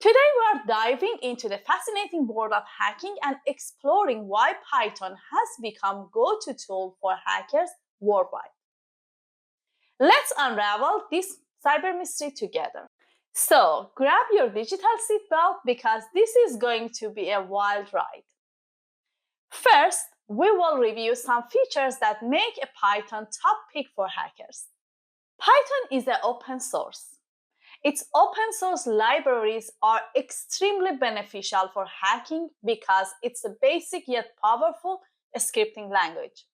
Today we are diving into the fascinating world of hacking and exploring why Python has become go-to tool for hackers worldwide. Let's unravel this cyber mystery together. So, grab your digital seatbelt because this is going to be a wild ride. First, we will review some features that make a Python top pick for hackers. Python is an open source. Its open source libraries are extremely beneficial for hacking because it's a basic yet powerful scripting language.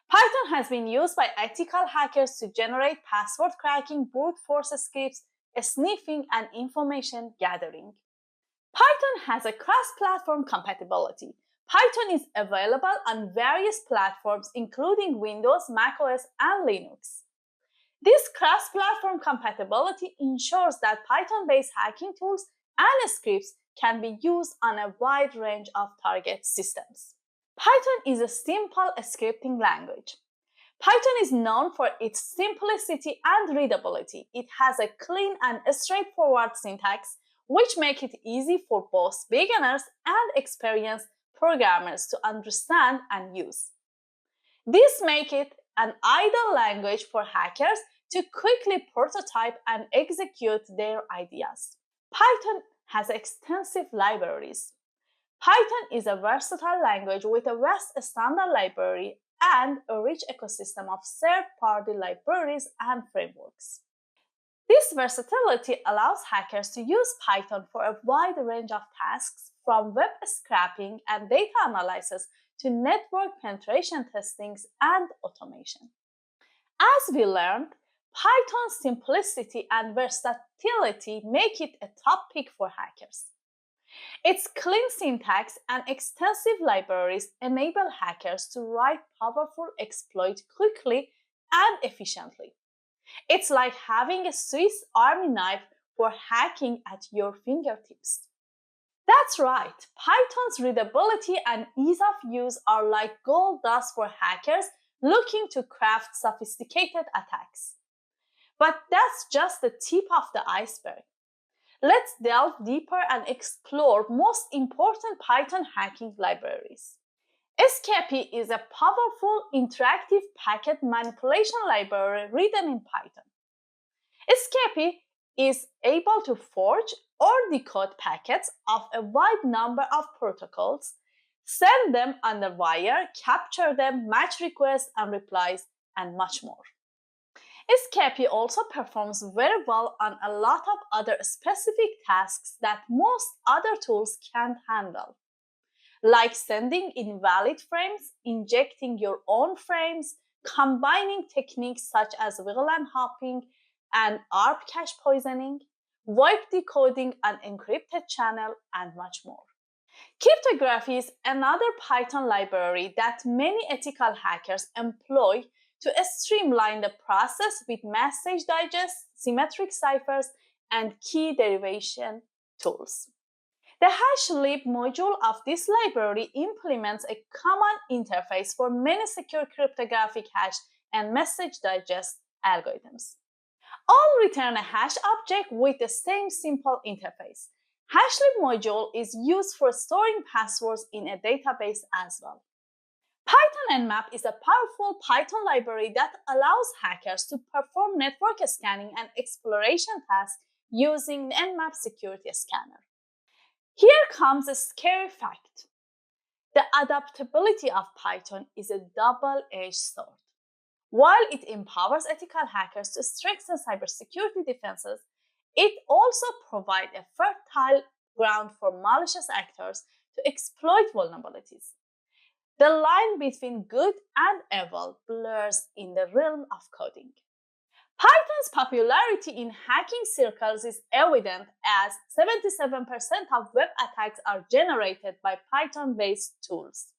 Python has been used by ethical hackers to generate password cracking, brute force scripts, sniffing, and information gathering. Python has a cross-platform compatibility. Python is available on various platforms including Windows, macOS, and Linux. This cross-platform compatibility ensures that Python-based hacking tools and scripts can be used on a wide range of target systems. Python is a simple scripting language. Python is known for its simplicity and readability. It has a clean and straightforward syntax, which makes it easy for both beginners and experienced programmers to understand and use. This makes it an ideal language for hackers to quickly prototype and execute their ideas. Python has extensive libraries. Python is a versatile language with a vast standard library and a rich ecosystem of third-party libraries and frameworks. This versatility allows hackers to use Python for a wide range of tasks, from web scraping and data analysis to network penetration testings and automation. As we learned, Python's simplicity and versatility make it a top pick for hackers. Its clean syntax and extensive libraries enable hackers to write powerful exploits quickly and efficiently. It's like having a Swiss Army knife for hacking at your fingertips. That's right, Python's readability and ease of use are like gold dust for hackers looking to craft sophisticated attacks. But that's just the tip of the iceberg. Let's delve deeper and explore most important Python hacking libraries. Escape is a powerful interactive packet manipulation library written in Python. Escape is able to forge or decode packets of a wide number of protocols, send them on the wire, capture them, match requests and replies, and much more. Escape also performs very well on a lot of other specific tasks that most other tools can't handle, like sending invalid frames, injecting your own frames, combining techniques such as VLAN hopping and ARP cache poisoning, VoIP decoding an encrypted channel, and much more. Cryptography is another Python library that many ethical hackers employ to streamline the process with message digests, symmetric ciphers, and key derivation tools. The HashLib module of this library implements a common interface for many secure cryptographic hash and message digest algorithms. All return a hash object with the same simple interface. HashLib module is used for storing passwords in a database as well. Python Nmap is a powerful Python library that allows hackers to perform network scanning and exploration tasks using the Nmap security scanner. Here comes a scary fact. The adaptability of Python is a double-edged sword. While it empowers ethical hackers to strengthen cybersecurity defenses, it also provides a fertile ground for malicious actors to exploit vulnerabilities. The line between good and evil blurs in the realm of coding. Python's popularity in hacking circles is evident as 77% of web attacks are generated by Python-based tools.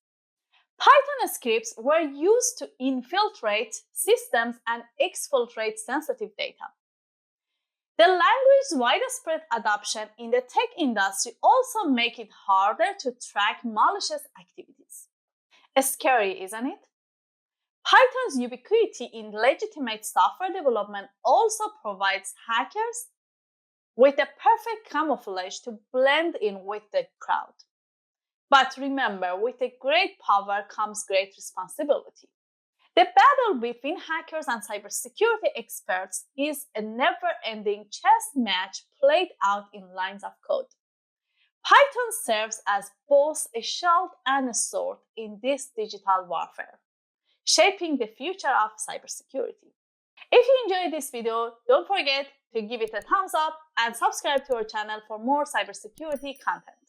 Python scripts were used to infiltrate systems and exfiltrate sensitive data. The language's widespread adoption in the tech industry also makes it harder to track malicious activities. Scary, isn't it? Python's ubiquity in legitimate software development also provides hackers with a perfect camouflage to blend in with the crowd. But remember, with a great power comes great responsibility. The battle between hackers and cybersecurity experts is a never-ending chess match played out in lines of code. Python serves as both a shield and a sword in this digital warfare, shaping the future of cybersecurity. If you enjoyed this video, don't forget to give it a thumbs up and subscribe to our channel for more cybersecurity content.